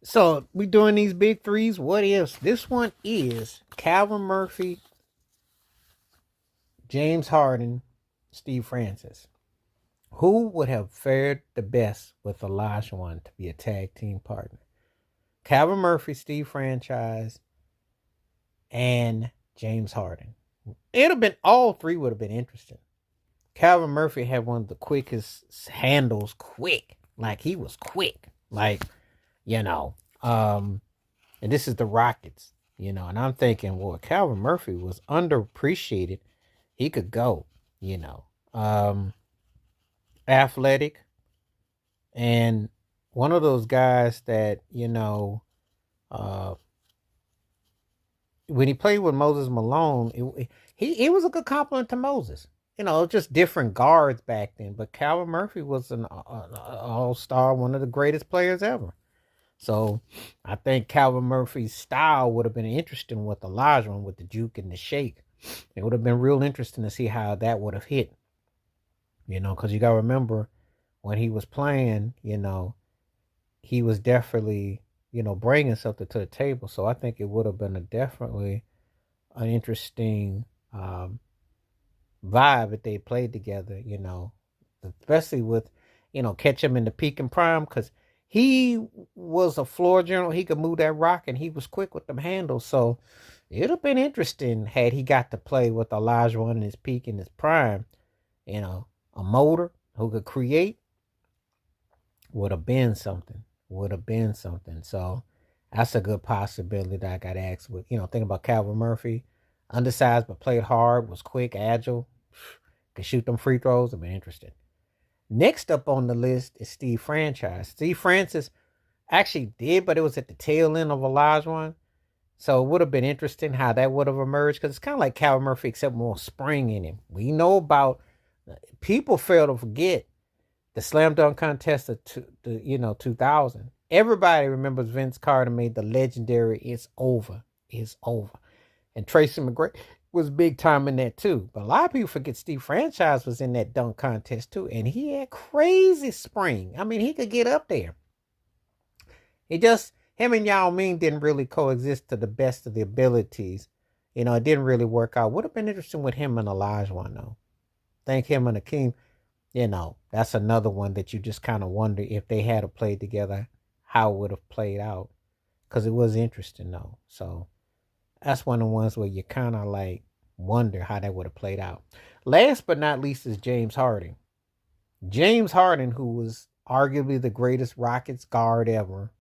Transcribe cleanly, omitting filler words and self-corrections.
So we doing these big threes. What ifs? This one is Calvin Murphy, James Harden, Steve Francis. Who would have fared the best with Olajuwon to be a tag team partner? Calvin Murphy, Steve Franchise, and James Harden. It'd have been all three would have been interesting. Calvin Murphy had one of the quickest handles, quick. Like he was quick. Like, you know. And this is the Rockets. And I'm thinking, well, Calvin Murphy was underappreciated. He could go, you know. Athletic and one of those guys that, uh when he played with Moses Malone, he was a good compliment to Moses. Just different guards back then. But Calvin Murphy was an all star, one of the greatest players ever. So I think Calvin Murphy's style would have been interesting with Olajuwon with the juke and the shake. It would have been real interesting to see how that would have hit. Because you got to remember when he was playing, he was definitely, bringing something to the table. So I think it would have been definitely an interesting vibe if they played together, especially with, catch him in the peak and prime because he was a floor general. He could move that rock and he was quick with them handles. So it'd have been interesting had he got to play with Elijah in his peak and his prime, a motor who could create would have been something. Would have been something. So that's a good possibility that I got asked with, thinking about Calvin Murphy. Undersized but played hard, was quick, agile, could shoot them free throws. I've been interested. Next up on the list is Steve Franchise. Steve Francis actually did, but it was at the tail end of Olajuwon. So it would have been interesting how that would have emerged because it's kind of like Calvin Murphy, except more spring in him. We know about people fail to forget the slam dunk contest of 2000. Everybody remembers Vince Carter made the legendary "It's over, it's over," and Tracy McGrady was big time in that too. But a lot of people forget Steve Franchise was in that dunk contest too, and he had crazy spring. I mean, he could get up there. It just him and Yao Ming didn't really coexist to the best of the abilities. It didn't really work out. Would have been interesting with him and Olajuwon though. Think him and Akeem. That's another one that you just kind of wonder if they had to play together, how it would have played out. Because it was interesting though. So that's one of the ones where you kind of like wonder how that would have played out. Last but not least is James Harden. James Harden, who was arguably the greatest Rockets guard ever,